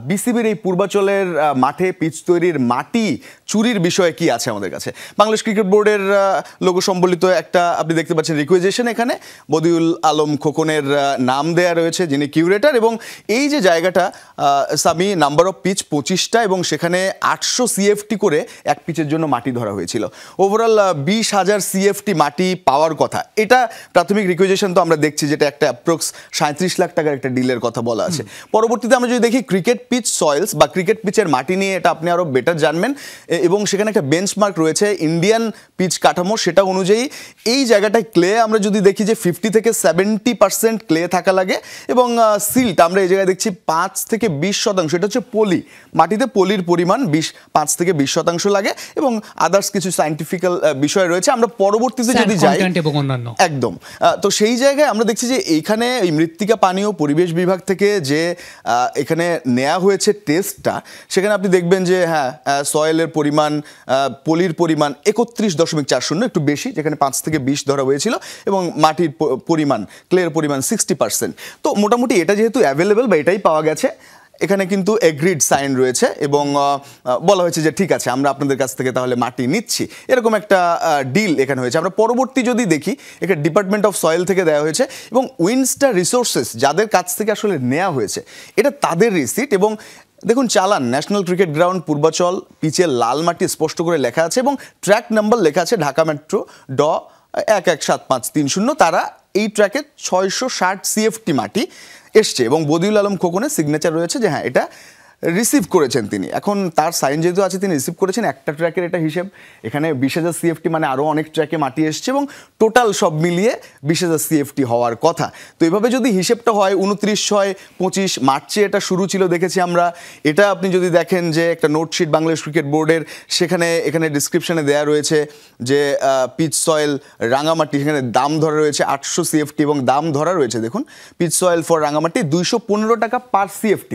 বিসিবির এই পূর্বাচলের মাঠে পিচ তৈরির মাটি চুরির বিষয়ে কি আছে আমাদের কাছে? বাংলাদেশ ক্রিকেট বোর্ডের লোগো সম্বলিত একটা আপনি দেখতে পাচ্ছেন রিকুইজিশন, এখানে বদিউল আলম খোকনের নাম দেয়া রয়েছে, যিনি কিউরেটর। এবং এই যে জায়গাটা সামি, নাম্বার অফ পিচ 25টা এবং সেখানে 800 CFT করে এক পিচের জন্য মাটি ধরা হয়েছিল। ওভারঅল 20,000 CFT মাটি পাওয়ার কথা। এটা প্রাথমিক রিকুইজিশন তো আমরা দেখছি, যেটা একটা অ্যাপ্রক্স 37 লাখ টাকার একটা ডিলের কথা বলা আছে। পরবর্তীতে আমরা যদি দেখি ক্রিকেট পিচ সয়েলস বা ক্রিকেট পিচের মাটি নিয়ে, এটা আপনি আরও বেটার জানবেন, এবং সেখানে একটা বেঞ্চমার্ক রয়েছে ইন্ডিয়ান পিচ কাঠামো, সেটা অনুযায়ী এই জায়গাটায় ক্লে আমরা যদি দেখি যে 50 থেকে 70% ক্লে থাকা লাগে, এবং সিল্ট আমরা এই জায়গায় দেখছি 5 থেকে 20%। এটা হচ্ছে পলি, মাটিতে পলির পরিমাণ 5 থেকে 20% লাগে, এবং আদার্স কিছু সায়েন্টিফিক্যাল বিষয় রয়েছে। আমরা পরবর্তীতে যদি যাই একদম, তো সেই জায়গায় আমরা দেখছি যে এইখানে এই মৃত্তিকা পানি ও পরিবেশ বিভাগ থেকে যে এখানে নেওয়া হয়েছে টেস্টটা, সেখানে আপনি দেখবেন যে হ্যাঁ, সয়েলের পরিমাণ, পলির পরিমাণ 31.40, একটু বেশি, যেখানে 5 থেকে 20 ধরা হয়েছিল, এবং মাটির পরিমাণ, ক্লের পরিমাণ 60%। তো মোটামুটি এটা যেহেতু অ্যাভেলেবেল বা এটাই পাওয়া গেছে, এখানে কিন্তু এগ্রিড সাইন রয়েছে, এবং বলা হয়েছে যে ঠিক আছে, আমরা আপনাদের কাছ থেকে তাহলে মাটি নিচ্ছি, এরকম একটা ডিল এখানে হয়েছে। আমরা পরবর্তী যদি দেখি, এখানে ডিপার্টমেন্ট অফ সয়েল থেকে দেওয়া হয়েছে, এবং উইনস্টার রিসোর্সেস যাদের কাছ থেকে আসলে নেওয়া হয়েছে, এটা তাদের রিসিট। এবং দেখুন, চালান ন্যাশনাল ক্রিকেট গ্রাউন্ড পূর্বাচল, পিচের লাল মাটি স্পষ্ট করে লেখা আছে, এবং ট্র্যাক নাম্বার লেখা আছে ঢাকা মেট্রো ড 117530। তারা এই ট্র্যাকে 660 CFT মাটি এসছে, এবং বদিউল আলম খোকনের সিগনেচার রয়েছে যে হ্যাঁ, এটা রিসিভ করেছেন তিনি। এখন তার সাইন যেহেতু আছে, তিনি রিসিভ করেছেন একটা ট্র্যাকের, এটা হিসেব। এখানে 20,000 CFT মানে আরও অনেক ট্র্যাকে মাটি এসছে, এবং টোটাল সব মিলিয়ে 20,000 CFT হওয়ার কথা। তো এভাবে যদি হিসেবটা হয়, 29/6/25 মার্চে এটা শুরু ছিল, দেখেছি আমরা। এটা আপনি যদি দেখেন যে একটা নোটশিট বাংলাদেশ ক্রিকেট বোর্ডের, এখানে ডিসক্রিপশনে দেওয়া রয়েছে যে পিচ সয়েল রাঙামাটি, সেখানে দাম ধরা রয়েছে 800 CFT, এবং দাম ধরা রয়েছে দেখুন, পিচ সয়েল ফর রাঙামাটি 215 টাকা পার CFT।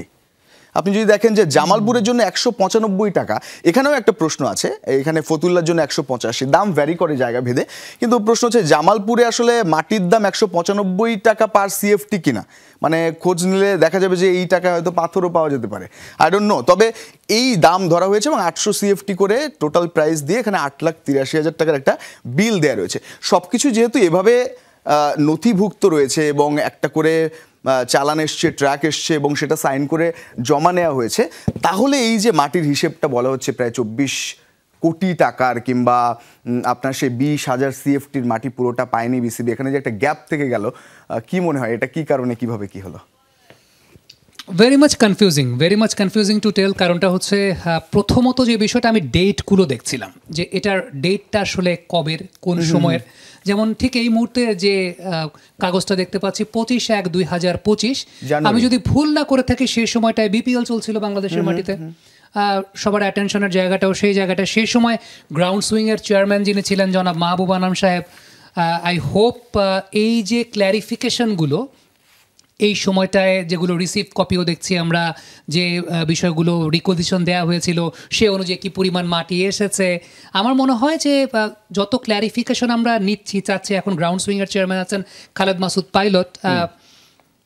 আপনি যদি দেখেন যে জামালপুরের জন্য 195 টাকা, এখানেও একটা প্রশ্ন আছে, এখানে ফতুল্লার জন্য 185, দাম ভ্যারি করে জায়গা ভেদে। কিন্তু প্রশ্ন হচ্ছে জামালপুরে আসলে মাটির দাম 195 টাকা পার CFT কিনা, মানে খোঁজ নিলে দেখা যাবে যে এই টাকা হয়তো পাথরও পাওয়া যেতে পারে, আই ডোন্ট নো। তবে এই দাম ধরা হয়েছে, এবং 800 CFT করে টোটাল প্রাইস দিয়ে এখানে 8,83,000 টাকার একটা বিল দেওয়া রয়েছে। সব কিছু যেহেতু এভাবে নথিভুক্ত রয়েছে, এবং একটা করে চালান এসছে, ট্র্যাক এসছে, এবং সেটা সাইন করে জমা নেওয়া হয়েছে, তাহলে এই যে মাটির হিসেবটা বলা হচ্ছে প্রায় 24 কোটি টাকার, কিংবা আপনার সেই 20,000 CFTর মাটি পুরোটা পায়নি বিসিবি, এখানে যে একটা গ্যাপ থেকে গেল, কি মনে হয় এটা কি কারণে, কিভাবে কি হলো? Very much confusing to tell. কারণটা হচ্ছে, প্রথমত যে বিষয়টা আমি ডেটগুলো দেখছিলাম, যে এটার ডেটটা আসলে কবের, কোন সময়ের। যেমন ঠিক এই মুহূর্তে যে কাগজটা দেখতে পাচ্ছি 25/1/2025, আমি যদি ভুল না করে থাকি সেই সময়টায় BPL চলছিল বাংলাদেশের মাটিতে। সবার অ্যাটেনশনের জায়গাটাও সেই জায়গাটা। সেই সময় গ্রাউন্ড সুইংয়ের চেয়ারম্যান যিনি ছিলেন জনাব মাহবুব আনাম সাহেব, আই হোপ এই যে ক্ল্যারিফিকেশনগুলো এই সময়টায়, যেগুলো রিসিভ কপিও দেখছি আমরা, যে বিষয়গুলো রিকোজিশন দেওয়া হয়েছিল সে অনুযায়ী কী পরিমাণ মাটি এসেছে, আমার মনে হয় যে যত ক্ল্যারিফিকেশন আমরা চাচ্ছি, এখন গ্রাউন্ড সুইংয়ের চেয়ারম্যান আছেন খালেদ মাসুদ পাইলট,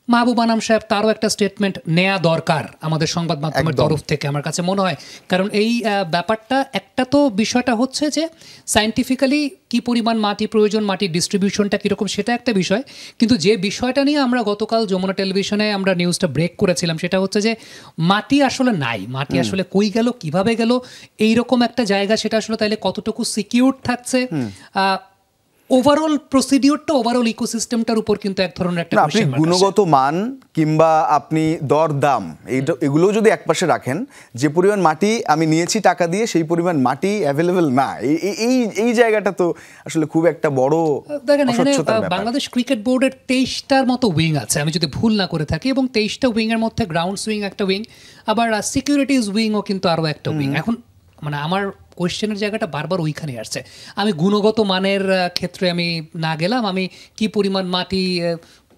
মাহবুব আনাম সাহেব, তারও একটা স্টেটমেন্ট নেওয়া দরকার আমাদের সংবাদ মাধ্যমের তরফ থেকে, আমার কাছে মনে হয়। কারণ এই ব্যাপারটা, একটা তো বিষয়টা হচ্ছে যে সায়েন্টিফিক্যালি কী পরিমাণ মাটি প্রয়োজন, মাটির ডিস্ট্রিবিউশনটা কীরকম, সেটা একটা বিষয়। কিন্তু যে বিষয়টা নিয়ে আমরা গতকাল যমুনা টেলিভিশনে আমরা নিউজটা ব্রেক করেছিলাম, সেটা হচ্ছে যে মাটি আসলে নাই, মাটি আসলে কই গেল, কিভাবে গেল, এইরকম একটা জায়গা, সেটা আসলে তাইলে কতটুকু সিকিউর থাকছে, ওভারঅল প্রসিডিওরটা, ওভারঅল ইকোসিস্টেমটার উপর কিন্তু এক ধরনের একটা আপনি গুণগত মান কিংবা আপনি দরদাম এগুলো যদি একপাশে রাখেন, যে পরিমাণ মাটি আমি নিয়েছি টাকা দিয়ে, সেই পরিমাণ মাটি অ্যাভেলেবেল না, এই জায়গাটা তো আসলে খুব একটা বড়। দেখেন, এখানে বাংলাদেশ ক্রিকেট বোর্ডের 23টার মতো উইং আছে, আমি যদি ভুল না করে থাকি, এবং 23টা উইংয়ের মধ্যে গ্রাউন্ড সুইং একটা উইং, আবার সিকিউরিটিজ উইংও কিন্তু আরও একটা উইং। এখন মানে আমার কোয়েশ্চেনের জায়গাটা বারবার ওইখানে আসছে। আমি গুণগত মানের ক্ষেত্রে আমি না গেলাম, আমি কি পরিমাণ মাটি,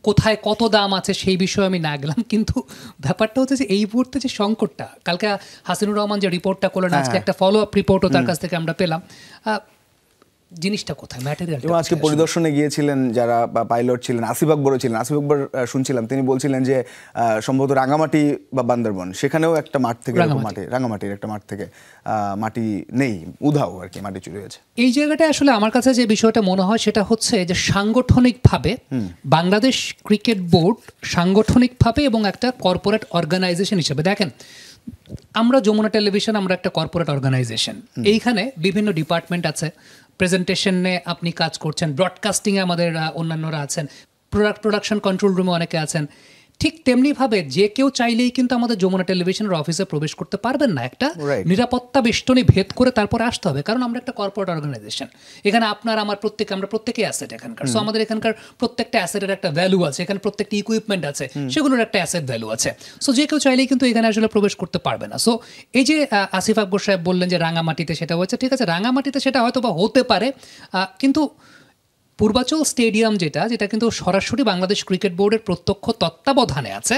কোথায় কত দাম আছে সেই বিষয়ে আমি না গেলাম, কিন্তু ব্যাপারটা হচ্ছে যে এই মুহূর্তে যে সংকটটা, কালকে হাসিনুর রহমান যে রিপোর্টটা করলেন, আজকে একটা ফলো আপ রিপোর্টও তার কাছ থেকে আমরা পেলাম, জিনিসটা কোথায়, ম্যাটেরিয়াল? এবং আজকে পরিদর্শনে গিয়েছিলেন যারা পাইলট ছিলেন, আসিফ আকবরও ছিলেন। আসিফ আকবর শুনছিলাম তিনি বলছিলেন যে সম্ভবত রাঙামাটি বা বান্দরবন সেখানেও একটা মাঠ থেকে রাঙামাটির একটা মাঠ থেকে মাটি নেই, উধাও আর কি, মাটি চুরি হয়েছে। এই জায়গাটা আসলে আমার কাছে যে বিষয়টা মনে হয় সেটা হচ্ছে যে সাংগঠনিকভাবে বাংলাদেশ ক্রিকেট বোর্ড সাংগঠনিকভাবে এবং একটা কর্পোরেট অর্গানাইজেশন হিসেবে, দেখেন আমরা যমুনা টেলিভিশন আমরা একটা কর্পোরেট অর্গানাইজেশন, এইখানে বিভিন্ন ডিপার্টমেন্ট আছে, প্রেজেন্টেশনে আপনি কাজ করছেন, ব্রডকাস্টিংয়ে আমাদের অন্যান্যরা আছেন, প্রোডাকশন কন্ট্রোল রুমে অনেকে আছেন। ঠিক তেমনিভাবে যে কেউ চাইলেই কিন্তু আমাদের যমুনা টেলিভিশনের অফিসে প্রবেশ করতে পারবেন না, একটা নিরাপত্তা বেষ্টনী ভেদ করে তারপরে আসতে হবে, কারণ আমরা একটা কর্পোরেট অর্গানাইজেশন। এখানে আপনার আমার আমরা প্রত্যেকেই অ্যাসেট এখানকার, সো আমাদের এখানকার প্রত্যেকটা অ্যাসেটের একটা ভ্যালু আছে, এখানে প্রত্যেকটা ইকুইপমেন্ট আছে, সেগুলোর একটা অ্যাসেট ভ্যালু আছে। সো যে কেউ চাইলেই কিন্তু এখানে আসলে প্রবেশ করতে পারবে না। সো এই যে আসিফ আকবর সাহেব বললেন যে রাঙামাটিতে সেটা হচ্ছে, ঠিক আছে, রাঙামাটিতে সেটা হয়তো বা হতে পারে, কিন্তু পূর্বাচল স্টেডিয়াম যেটা কিন্তু সরাসরি বাংলাদেশ ক্রিকেট বোর্ডের প্রত্যক্ষ তত্ত্বাবধানে আছে,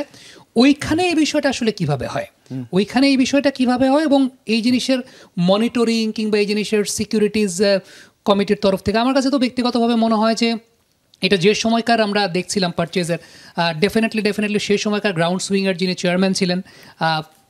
ওইখানে এই বিষয়টা আসলে কিভাবে হয়, ওইখানে এই বিষয়টা কিভাবে হয় এবং এই জিনিসের মনিটরিং কিংবা এই জিনিসের সিকিউরিটিজ কমিটির তরফ থেকে আমার কাছে তো ব্যক্তিগতভাবে মনে হয় যে এটা যে সময়কার আমরা দেখছিলাম পারচেজের, ডেফিনেটলি সেই সময়কার গ্রাউন্ড সুইংয়ের যিনি চেয়ারম্যান ছিলেন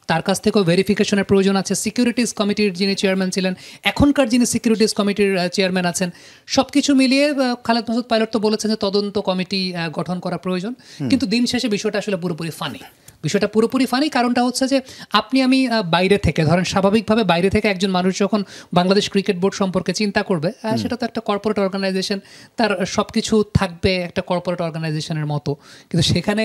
তার কাছ থেকেও ভেরিফিকেশনের প্রয়োজন আছে, সিকিউরিটিজ কমিটির যিনি চেয়ারম্যান ছিলেন, এখনকার যিনি সিকিউরিটিজ কমিটির চেয়ারম্যান আছেন, সব কিছু মিলিয়ে খালেদ মাসুদ পাইলট তো বলেছেন যে তদন্ত কমিটি গঠন করা প্রয়োজন। কিন্তু দিন শেষে বিষয়টা আসলে পুরোপুরি ফানি। কারণটা হচ্ছে যে আপনি আমি বাইরে থেকে, ধরেন স্বাভাবিকভাবে বাইরে থেকে একজন মানুষ যখন বাংলাদেশ ক্রিকেট বোর্ড সম্পর্কে চিন্তা করবে, সেটা তো একটা কর্পোরেট অর্গানাইজেশন, তার সব কিছু থাকবে একটা কর্পোরেট অর্গানাইজেশনের মতো। কিন্তু সেখানে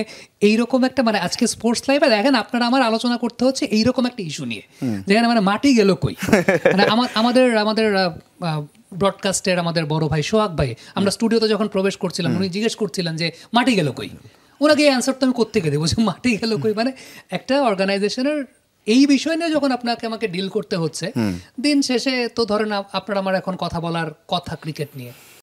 এইরকম একটা মানে আজকে স্পোর্টস লাইভে দেখেন আপনারা আমার আলোচনা করতে হচ্ছে এইরকম একটা ইস্যু নিয়ে, যেখানে মানে মাটি গেল কই। মানে আমাদের ব্রডকাস্টের আমাদের বড় ভাই সোহাগ ভাই, আমরা স্টুডিওতে যখন প্রবেশ করছিলাম উনি জিজ্ঞেস করছিলেন যে মাটি গেল কই, ওনাকে এই অ্যান্সার তো আমি কোত্থেকে দেবো যে মাটি গেল কই। মানে একটা অর্গানাইজেশনের এই বিষয় নিয়ে যখন আমাকে ডিল করতে হচ্ছে, দিন শেষে তো ধরেন আপনার আমার এখন কথা বলার কথা ক্রিকেট নিয়ে,